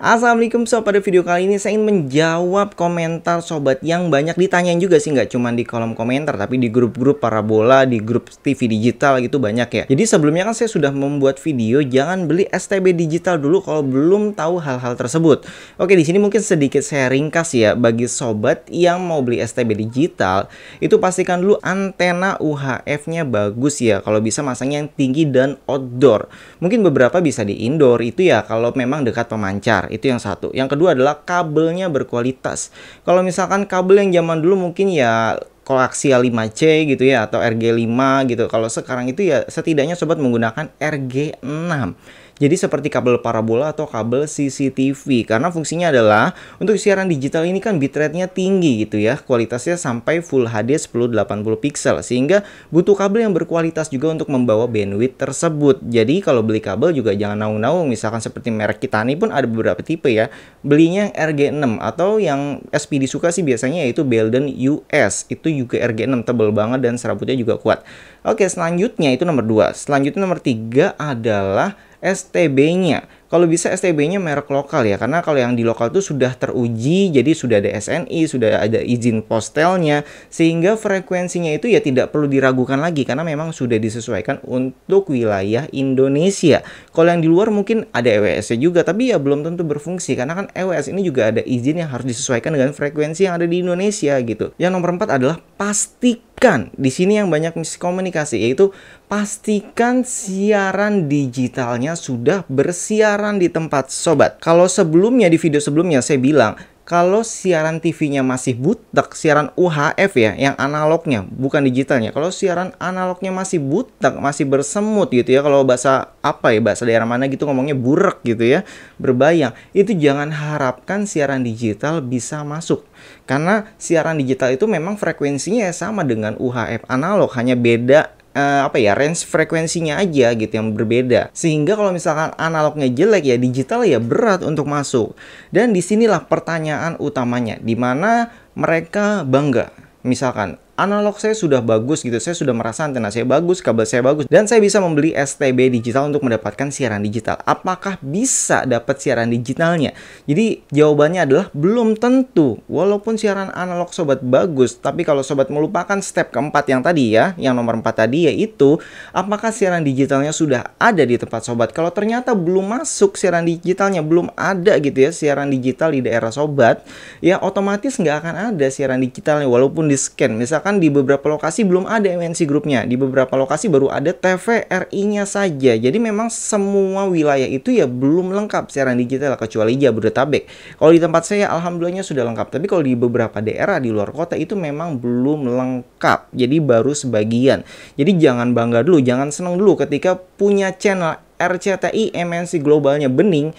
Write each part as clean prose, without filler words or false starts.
Assalamualaikum sob, pada video kali ini saya ingin menjawab komentar sobat yang banyak ditanyain juga sih, nggak cuma di kolom komentar tapi di grup-grup parabola, di grup TV digital gitu banyak ya. Jadi sebelumnya kan saya sudah membuat video jangan beli STB digital dulu kalau belum tahu hal-hal tersebut. Oke, di sini mungkin sedikit saya ringkas ya bagi sobat yang mau beli STB digital, itu pastikan dulu antena UHF-nya bagus ya. Kalau bisa masangnya yang tinggi dan outdoor. Mungkin beberapa bisa di indoor itu ya kalau memang dekat pemancar. Itu yang satu. Yang kedua adalah kabelnya berkualitas. Kalau misalkan kabel yang zaman dulu mungkin ya koaksial 5C gitu ya atau RG5 gitu. Kalau sekarang itu ya setidaknya sobat menggunakan RG6. Jadi seperti kabel parabola atau kabel CCTV, karena fungsinya adalah untuk siaran digital ini kan bitrate-nya tinggi gitu ya, kualitasnya sampai Full HD 1080 pixel, sehingga butuh kabel yang berkualitas juga untuk membawa bandwidth tersebut. Jadi kalau beli kabel juga jangan naung-naung, misalkan seperti merek Kitani pun ada beberapa tipe ya, belinya RG6 atau yang SPD suka sih biasanya yaitu Belden US, itu juga RG6 tebel banget dan serabutnya juga kuat. Oke, selanjutnya itu nomor 2. Selanjutnya nomor 3 adalah STB-nya. Kalau bisa STB-nya merek lokal ya, karena kalau yang di lokal itu sudah teruji, jadi sudah ada SNI, sudah ada izin postelnya, sehingga frekuensinya itu ya tidak perlu diragukan lagi, karena memang sudah disesuaikan untuk wilayah Indonesia. Kalau yang di luar mungkin ada EWS-nya juga, tapi ya belum tentu berfungsi, karena kan EWS ini juga ada izin yang harus disesuaikan dengan frekuensi yang ada di Indonesia gitu. Yang nomor 4 adalah pastikan, di sini yang banyak miskomunikasi, yaitu pastikan siaran digitalnya sudah bersiaran di tempat sobat. Kalau sebelumnya di video sebelumnya saya bilang kalau siaran TV-nya masih butek, siaran UHF ya, yang analognya, bukan digitalnya. Kalau siaran analognya masih butek, masih bersemut gitu ya, kalau bahasa apa ya, bahasa daerah mana gitu ngomongnya burek gitu ya, berbayang. Itu jangan harapkan siaran digital bisa masuk. Karena siaran digital itu memang frekuensinya sama dengan UHF analog, hanya beda range frekuensinya aja gitu yang berbeda, sehingga kalau misalkan analognya jelek ya digital ya berat untuk masuk. Dan disinilah pertanyaan utamanya, dimana mereka bangga misalkan analog saya sudah bagus gitu, saya sudah merasa antena saya bagus, kabel saya bagus, dan saya bisa membeli STB digital untuk mendapatkan siaran digital. Apakah bisa dapat siaran digitalnya? Jadi jawabannya adalah belum tentu. Walaupun siaran analog sobat bagus, tapi kalau sobat melupakan step keempat yang tadi ya, yang nomor 4 tadi, yaitu apakah siaran digitalnya sudah ada di tempat sobat. Kalau ternyata belum masuk siaran digitalnya, belum ada gitu ya siaran digital di daerah sobat, ya otomatis nggak akan ada siaran digitalnya walaupun di scan. Misalkan di beberapa lokasi belum ada MNC grupnya, di beberapa lokasi baru ada TVRI-nya saja. Jadi memang semua wilayah itu ya belum lengkap siaran digital kecuali Jabodetabek. Kalau di tempat saya alhamdulillahnya sudah lengkap, tapi kalau di beberapa daerah di luar kota itu memang belum lengkap. Jadi baru sebagian. Jadi jangan bangga dulu, jangan senang dulu ketika punya channel RCTI MNC globalnya bening,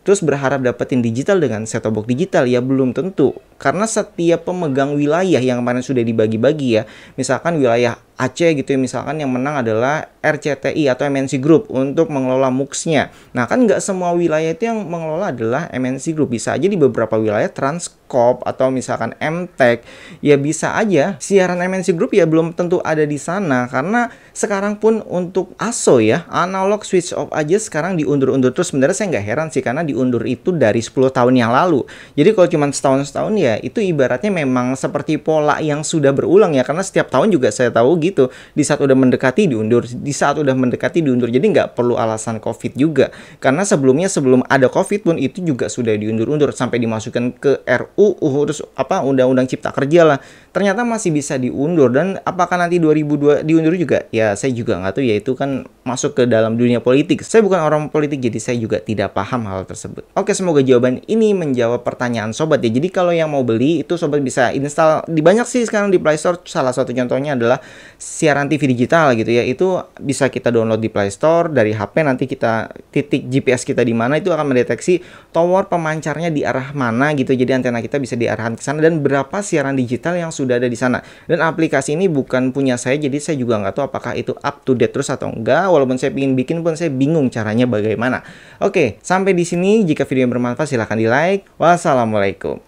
terus berharap dapetin digital dengan set-top box digital, ya belum tentu. Karena setiap pemegang wilayah yang kemarin sudah dibagi-bagi ya, misalkan wilayah Aceh gitu ya, misalkan yang menang adalah RCTI atau MNC Group untuk mengelola MUX-nya. Nah kan nggak semua wilayah itu yang mengelola adalah MNC Group, bisa aja di beberapa wilayah Transcorp atau misalkan MTech, ya bisa aja siaran MNC Group ya belum tentu ada di sana. Karena sekarang pun untuk ASO ya, analog switch off aja sekarang diundur-undur terus. Sebenarnya saya nggak heran sih, karena diundur itu dari 10 tahun yang lalu. Jadi kalau cuma setahun-setahun ya itu ibaratnya memang seperti pola yang sudah berulang ya, karena setiap tahun juga saya tahu gitu, di saat udah mendekati diundur, di saat udah mendekati diundur. Jadi nggak perlu alasan COVID juga, karena sebelum ada COVID pun itu juga sudah diundur-undur sampai dimasukkan ke RUU, terus Undang-Undang Cipta Kerja lah, ternyata masih bisa diundur. Dan apakah nanti 2002 diundur juga ya saya juga nggak tahu ya, itu kan masuk ke dalam dunia politik. Saya bukan orang politik, jadi saya juga tidak paham hal tersebut. Oke, semoga jawaban ini menjawab pertanyaan sobat ya. Jadi kalau yang mau beli itu sobat bisa install di banyak sih sekarang di Play Store. Salah satu contohnya adalah siaran TV digital gitu ya, itu bisa kita download di Play Store dari HP. Nanti kita titik GPS kita di mana, itu akan mendeteksi tower pemancarnya di arah mana gitu, jadi antena kita bisa diarahkan ke sana dan berapa siaran digital yang sudah ada di sana. Dan aplikasi ini bukan punya saya, jadi saya juga nggak tahu apakah itu up to date terus atau enggak. Walaupun saya ingin bikin pun saya bingung caranya bagaimana. Oke, sampai di sini. Jika video yang bermanfaat silahkan di like. Wassalamualaikum.